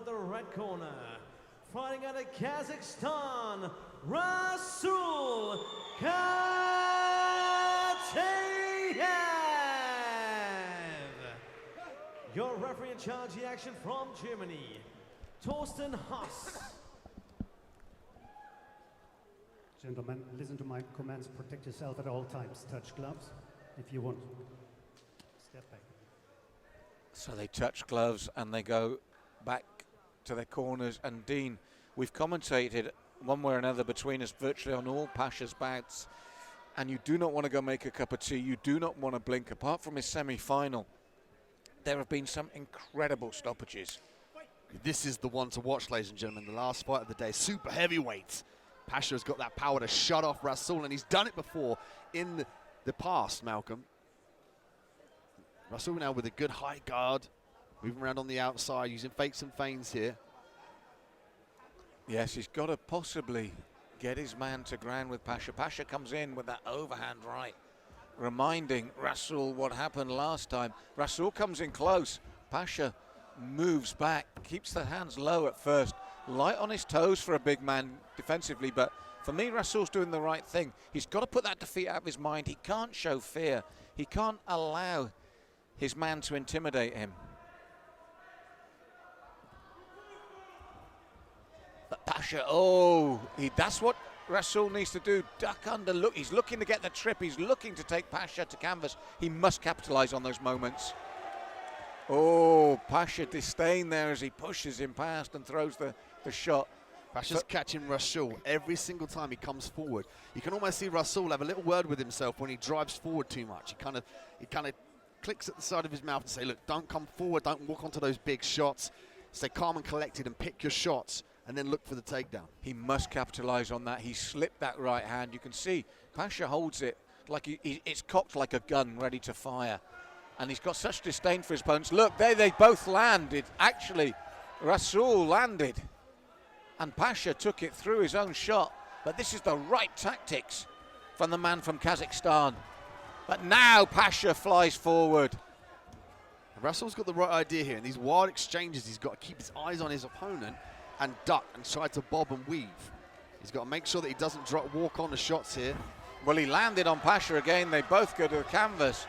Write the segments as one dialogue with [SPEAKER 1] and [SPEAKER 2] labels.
[SPEAKER 1] of the red corner, fighting out of Kazakhstan, Rasul Hataev. Your referee in charge of the action from Germany, Thorsten Haas.
[SPEAKER 2] Gentlemen, listen to my commands. Protect yourself at all times. Touch gloves if you want. Step back.
[SPEAKER 3] So they touch gloves and they go back to their corners. And Dean, we've commentated one way or another between us virtually on all Pasha's bouts. And you do not want to go make a cup of tea. You do not want to blink. Apart from his semi-final, there have been some incredible stoppages.
[SPEAKER 4] This is the one to watch, ladies and gentlemen. The last fight of the day, super heavyweight. Pasha has got that power to shut off Rasul, and he's done it before in the past, Malcolm. Rasul now with a good high guard, moving around on the outside, using fakes and feigns here.
[SPEAKER 3] Yes, he's got to possibly get his man to ground with Pasha. Pasha comes in with that overhand right, reminding Rasul what happened last time. Rasul comes in close. Pasha moves back, keeps the hands low at first. Light on his toes for a big man defensively, but for me, Rasul's doing the right thing. He's got to put that defeat out of his mind. He can't show fear. He can't allow his man to intimidate him. But Pasha, that's what Rasul needs to do. Duck under, look, he's looking to get the trip. He's looking to take Pasha to canvas. He must capitalize on those moments. Oh, Pasha disdain there as he pushes him past and throws the shot.
[SPEAKER 4] Pasha's catching Rasul every single time he comes forward. You can almost see Rasul have a little word with himself when he drives forward too much. He kind of clicks at the side of his mouth and say, look, don't come forward, don't walk onto those big shots. Stay calm and collected and pick your shots and then look for the takedown.
[SPEAKER 3] He must capitalize on that. He slipped that right hand. You can see Pasha holds it like it's cocked like a gun ready to fire. And he's got such disdain for his opponents. Look, there they both landed. Actually, Rasul landed. And Pasha took it through his own shot. But this is the right tactics from the man from Kazakhstan. But now Pasha flies forward.
[SPEAKER 4] Rasul's got the right idea here. In these wild exchanges, he's got to keep his eyes on his opponent and duck and try to bob and weave. He's got to make sure that he doesn't walk on the shots here.
[SPEAKER 3] Well, he landed on Pasha again. They both go to the canvas.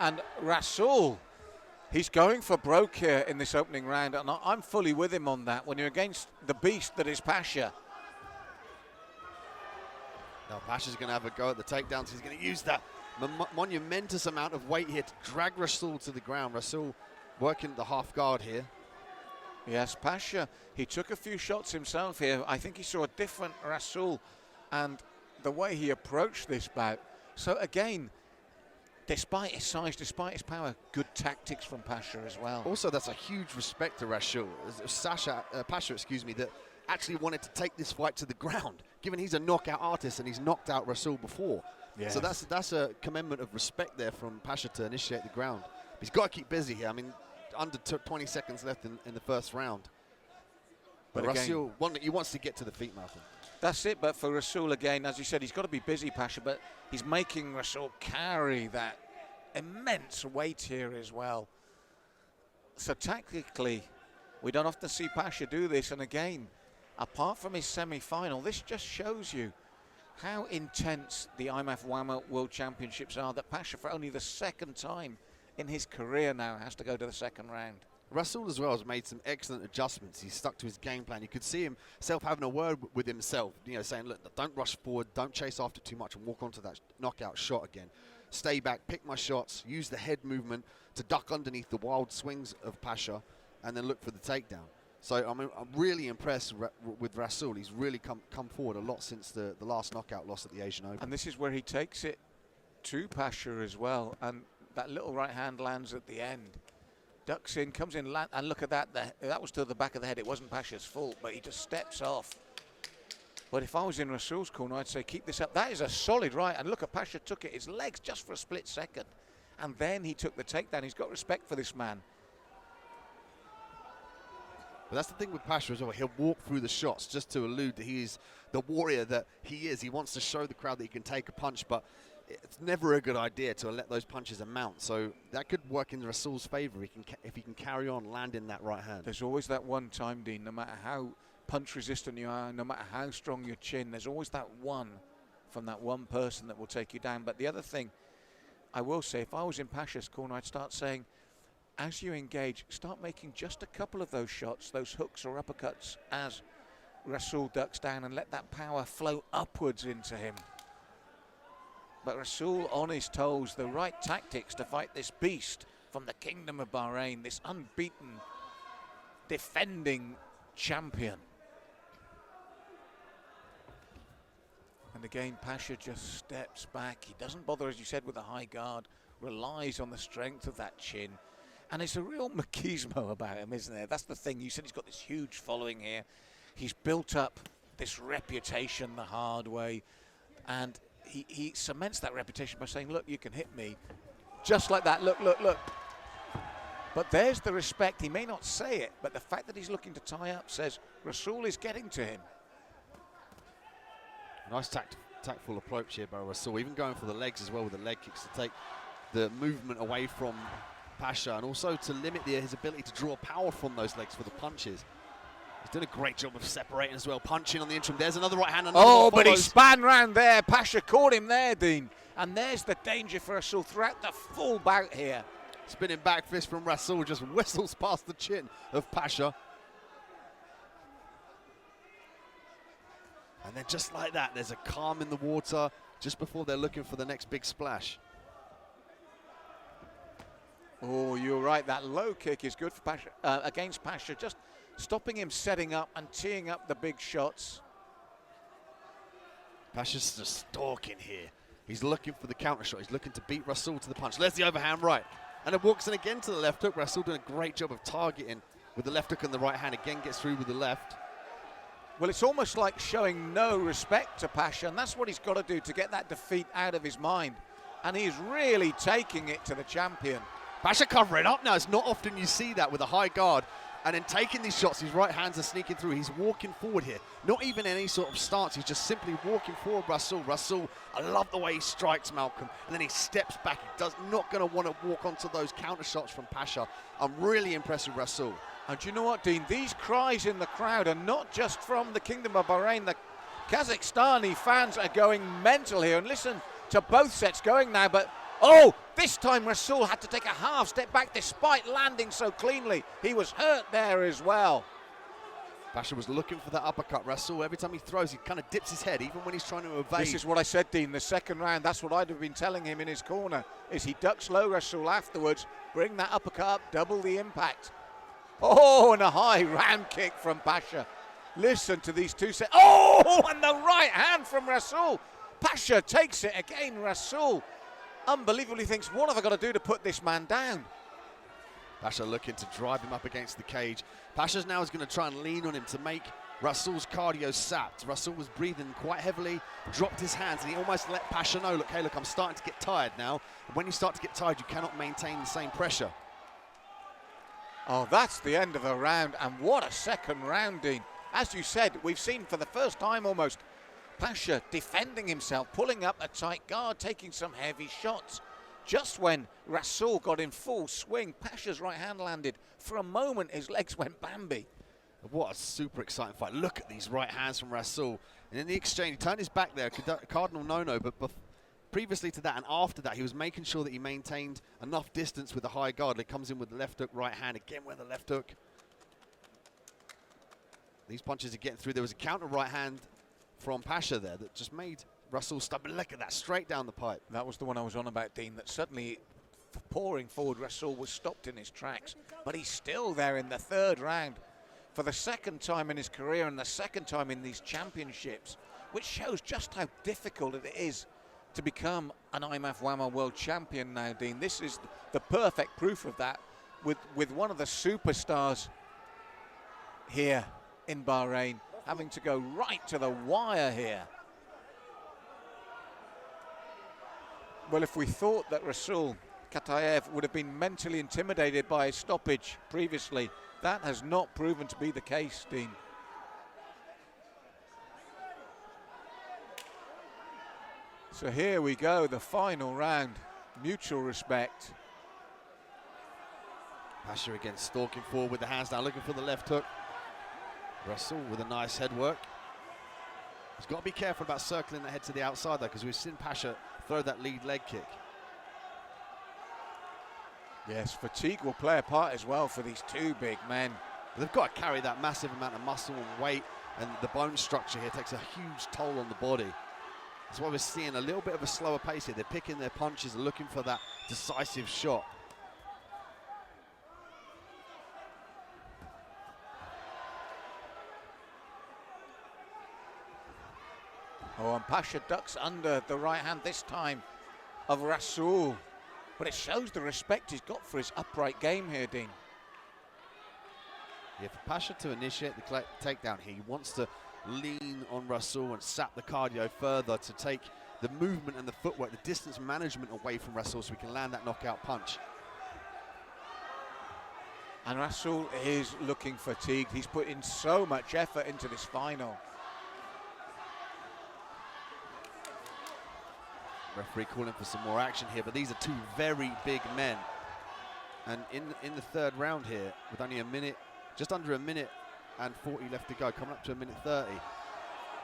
[SPEAKER 3] And Rasul, he's going for broke here in this opening round, and I'm fully with him on that. When you're against the beast that is Pasha.
[SPEAKER 4] Now Pasha's going to have a go at the takedowns. He's going to use that monumentous amount of weight here to drag Rasul to the ground. Rasul working the half guard here.
[SPEAKER 3] Yes, Pasha, he took a few shots himself here. I think he saw a different Rasul and the way he approached this bout. So again, despite his size, despite his power, good tactics from Pasha as well.
[SPEAKER 4] Also, that's a huge respect to Rasul, Pasha, excuse me, that actually wanted to take this fight to the ground, given he's a knockout artist and he's knocked out Rasul before. Yes. So that's a commendment of respect there from Pasha to initiate the ground. But he's got to keep busy here. I mean, under 20 seconds left in the first round. But Rasul, he wants to get to the feet, Malcolm.
[SPEAKER 3] That's it, but for Rasul again, as you said, he's got to be busy, Pasha, but he's making Rasul carry that immense weight here as well. So tactically, we don't often see Pasha do this, and again, apart from his semi-final, this just shows you how intense the IMF WAMA World Championships are, that Pasha, for only the second time in his career now, has to go to the second round.
[SPEAKER 4] Rasul as well has made some excellent adjustments. He's stuck to his game plan. You could see himself having a word with himself, saying, look, don't rush forward, don't chase after too much and walk onto that knockout shot again. Stay back, pick my shots, use the head movement to duck underneath the wild swings of Pasha and then look for the takedown. So I'm really impressed with Rasul. He's really come forward a lot since the last knockout loss at the Asian Open.
[SPEAKER 3] And this is where he takes it to Pasha as well. And that little right hand lands at the end. Ducks in, comes in, and look at that. That was to the back of the head. It wasn't Pasha's fault, but he just steps off. But if I was in Rasul's corner, I'd say keep this up. That is a solid right. And look at Pasha took it, his legs just for a split second. And then he took the takedown. He's got respect for this man.
[SPEAKER 4] But that's the thing with Pasha as well. He'll walk through the shots just to allude that he is the warrior that he is. He wants to show the crowd that he can take a punch, but it's never a good idea to let those punches amount. So that could work in Rasul's favour if he can carry on landing that right hand.
[SPEAKER 3] There's always that one time, Dean, no matter how punch resistant you are, no matter how strong your chin, there's always that one from that one person that will take you down. But the other thing I will say, if I was in Pasha's corner, I'd start saying, as you engage, start making just a couple of those shots, those hooks or uppercuts, as Rasul ducks down, and let that power flow upwards into him. But Rasul on his toes, the right tactics to fight this beast from the Kingdom of Bahrain, this unbeaten, defending champion. And again, Pasha just steps back. He doesn't bother, as you said, with the high guard, relies on the strength of that chin. And it's a real machismo about him, isn't there? That's the thing. You said he's got this huge following here. He's built up this reputation the hard way. And he cements that reputation by saying, look, you can hit me. Just like that. Look, look, look. But there's the respect. He may not say it, but the fact that he's looking to tie up says Rasul is getting to him.
[SPEAKER 4] Nice tactful approach here by Rasul, even going for the legs as well with the leg kicks to take the movement away from Pasha and also to limit his ability to draw power from those legs for the punches. He's done a great job of separating as well, punching on the interim. There's another right hand.
[SPEAKER 3] Oh, but he span round there. Pasha caught him there, Dean. And there's the danger for Rasul throughout the full bout here.
[SPEAKER 4] Spinning back fist from Rasul just whistles past the chin of Pasha. And then just like that, there's a calm in the water just before they're looking for the next big splash.
[SPEAKER 3] Oh, you're right. That low kick is good for Pasha, against Pasha, just stopping him setting up and teeing up the big shots.
[SPEAKER 4] Pasha's just stalking here. He's looking for the counter shot. He's looking to beat Rasul to the punch. There's the overhand right. And it walks in again to the left hook. Rasul doing a great job of targeting with the left hook and the right hand. Again gets through with the left.
[SPEAKER 3] Well, it's almost like showing no respect to Pasha, and that's what he's got to do to get that defeat out of his mind. And he's really taking it to the champion.
[SPEAKER 4] Pasha covering up now. It's not often you see that with a high guard. And then taking these shots, his right hands are sneaking through. He's walking forward here. Not even any sort of stance. He's just simply walking forward, Rasul. Rasul, I love the way he strikes Malcolm. And then he steps back. He does not going to want to walk onto those counter shots from Pasha. I'm really impressed with Rasul.
[SPEAKER 3] And do you know what, Dean? These cries in the crowd are not just from the Kingdom of Bahrain. The Kazakhstani fans are going mental here. And listen to both sets going now. But, oh, this time Rasul had to take a half step back despite landing so cleanly. He was hurt there as well.
[SPEAKER 4] Pasha was looking for that uppercut. Rasul, every time he throws, he kind of dips his head, even when he's trying to evade.
[SPEAKER 3] This is what I said, Dean. The second round, that's what I'd have been telling him in his corner, is he ducks low, Rasul, afterwards. Bring that uppercut up, double the impact. Oh, and a high round kick from Pasha. Listen to these two sets. Oh, and the right hand from Rasul. Pasha takes it again. Rasul unbelievably thinks, what have I got to do to put this man down?
[SPEAKER 4] Pasha looking to drive him up against the cage. Pasha's now is going to try and lean on him to make Rasul's cardio sapped. Rasul was breathing quite heavily, dropped his hands, and he almost let Pasha know, look, hey, look, I'm starting to get tired now. And when you start to get tired, you cannot maintain the same pressure.
[SPEAKER 3] Oh, that's the end of the round, and what a second round, Dean. As you said, we've seen for the first time almost Pasha defending himself, pulling up a tight guard, taking some heavy shots. Just when Rasul got in full swing, Pasha's right hand landed. For a moment, his legs went Bambi.
[SPEAKER 4] What a super exciting fight. Look at these right hands from Rasul. And in the exchange, he turned his back there, Cardinal no-no, but previously to that and after that, he was making sure that he maintained enough distance with the high guard. He comes in with the left hook, right hand, again with the left hook. These punches are getting through. There was a counter right hand from Pasha there that just made Rasul stop. Look at that, straight down the pipe.
[SPEAKER 3] That was the one I was on about, Dean, that suddenly pouring forward, Rasul was stopped in his tracks. But he's still there in the third round for the second time in his career and the second time in these championships, which shows just how difficult it is to become an IMAF WAMA world champion now, Dean. This is the perfect proof of that with one of the superstars here in Bahrain having to go right to the wire here. Well, if we thought that Rasul Hataev would have been mentally intimidated by his stoppage previously, that has not proven to be the case, Dean. So here we go, the final round. Mutual respect.
[SPEAKER 4] Pasha again stalking forward with the hands down, looking for the left hook. Rasул with a nice head work. He's got to be careful about circling the head to the outside though, because we've seen Pasha throw that lead leg kick.
[SPEAKER 3] Yes, fatigue will play a part as well for these two big men.
[SPEAKER 4] But they've got to carry that massive amount of muscle and weight, and the bone structure here takes a huge toll on the body. That's why we're seeing a little bit of a slower pace here. They're picking their punches and looking for that decisive shot.
[SPEAKER 3] Oh, and Pasha ducks under the right hand this time of Rasul. But it shows the respect he's got for his upright game here, Dean.
[SPEAKER 4] Yeah, for Pasha to initiate the takedown here, he wants to lean on Rasul and sap the cardio further to take the movement and the footwork, the distance management away from Rasul so he can land that knockout punch.
[SPEAKER 3] And Rasul is looking fatigued. He's put in so much effort into this final.
[SPEAKER 4] Referee calling for some more action here, but these are two very big men. And in the third round here, with only a minute, just under a minute and 40 left to go, coming up to a minute 30.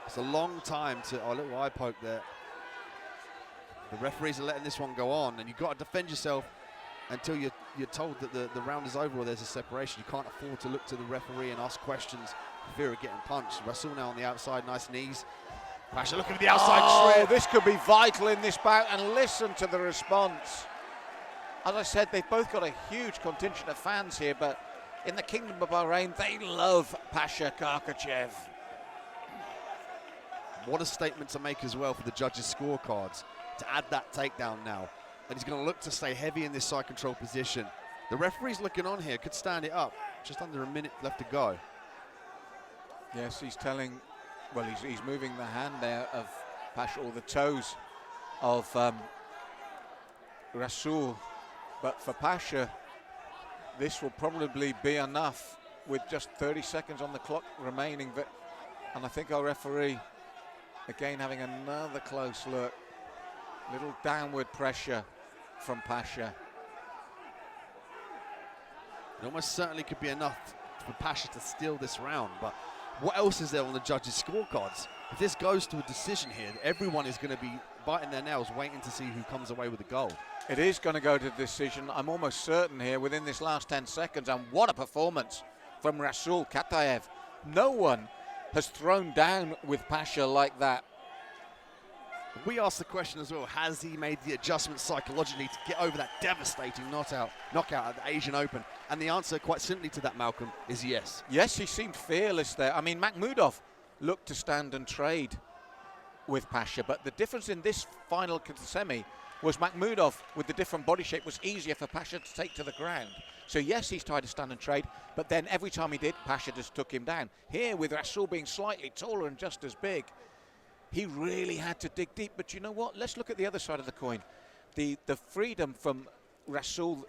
[SPEAKER 4] It's a long time to, oh, a little eye poke there. The referees are letting this one go on, and you've got to defend yourself until you're told that the round is over or there's a separation. You can't afford to look to the referee and ask questions for fear of getting punched. Rasul now on the outside, nice knees. Pasha looking at the outside trip.
[SPEAKER 3] This could be vital in this bout, and listen to the response. As I said, they've both got a huge contingent of fans here, but in the Kingdom of Bahrain, they love Pasha Harhachov.
[SPEAKER 4] What a statement to make as well for the judges' scorecards, to add that takedown now. And he's going to look to stay heavy in this side control position. The referee's looking on here, could stand it up. Just under a minute left to go.
[SPEAKER 3] Yes, he's telling, well, he's moving the hand there of Pasha, or the toes of Rasul. But for Pasha, this will probably be enough with just 30 seconds on the clock remaining. And I think our referee, again, having another close look. Little downward pressure from Pasha.
[SPEAKER 4] It almost certainly could be enough for Pasha to steal this round, but what else is there on the judges' scorecards? If this goes to a decision here, everyone is going to be biting their nails waiting to see who comes away with the gold.
[SPEAKER 3] It is going to go to decision, I'm almost certain here, within this last 10 seconds. And what a performance from Rasul Hataev. No one has thrown down with Pasha like that.
[SPEAKER 4] We asked the question as well, has he made the adjustments psychologically to get over that devastating knockout at the Asian Open? And the answer, quite simply to that, Malcolm, is yes.
[SPEAKER 3] Yes, he seemed fearless there. I mean, Makhmudov looked to stand and trade with Pasha, but the difference in this final semi was Makhmudov, with the different body shape, was easier for Pasha to take to the ground. So yes, he's tried to stand and trade, but then every time he did, Pasha just took him down. Here, with Rasul being slightly taller and just as big, he really had to dig deep. But you know what? Let's look at the other side of the coin. The freedom from Rasul,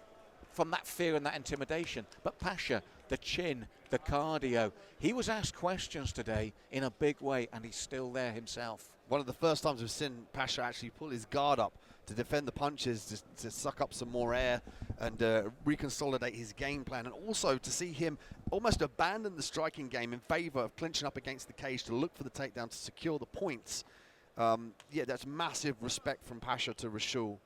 [SPEAKER 3] from that fear and that intimidation. But Pasha, the chin, the cardio. He was asked questions today in a big way, and he's still there himself.
[SPEAKER 4] One of the first times we've seen Pasha actually pull his guard up to defend the punches, to suck up some more air and reconsolidate his game plan, and also to see him almost abandon the striking game in favor of clinching up against the cage to look for the takedown to secure the points. Yeah, that's massive respect from Pasha to Rasul.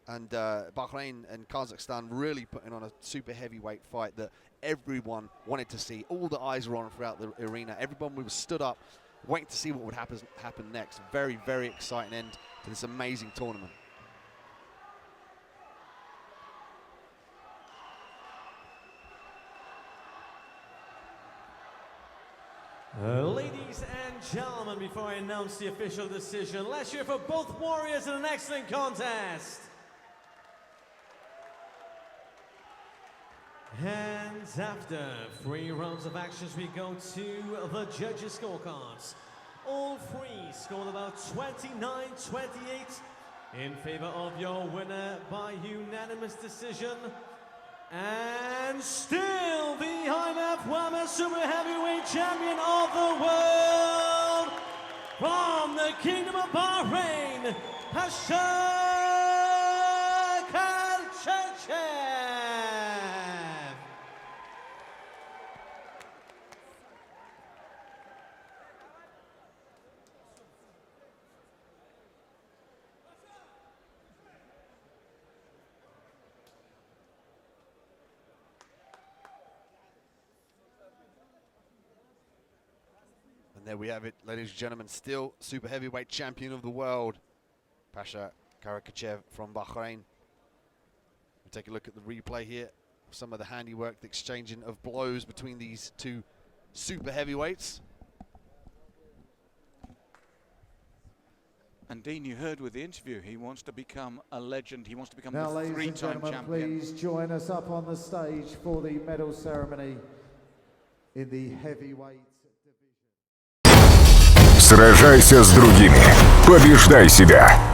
[SPEAKER 4] And Bahrain and Kazakhstan really putting on a super heavyweight fight that everyone wanted to see. All the eyes were on throughout the arena. Everyone was stood up waiting to see what would happen next. Very, very exciting end to this amazing tournament.
[SPEAKER 1] Ladies and gentlemen, before I announce the official decision, let's hear for both warriors in an excellent contest. And after 3 rounds of actions, we go to the judges' scorecards. All 3 scored about 29-28 in favor of your winner by unanimous decision. And still the IMF Women's Super Heavyweight Champion of the World, from the Kingdom of Bahrain, Pashak Harchachev.
[SPEAKER 4] And there we have it, ladies and gentlemen, still super heavyweight champion of the world, Pasha Harhachiev from Bahrain. We'll take a look at the replay here. Some of the handiwork, the exchanging of blows between these two super heavyweights.
[SPEAKER 3] And Dean, you heard with the interview, he wants to become a legend. He wants to become
[SPEAKER 5] Now,
[SPEAKER 3] the
[SPEAKER 5] ladies and
[SPEAKER 3] three-time
[SPEAKER 5] gentlemen,
[SPEAKER 3] champion.
[SPEAKER 5] please join us up on the stage for the medal ceremony in the heavyweight division.
[SPEAKER 6] Сражайся с другими. Побеждай себя.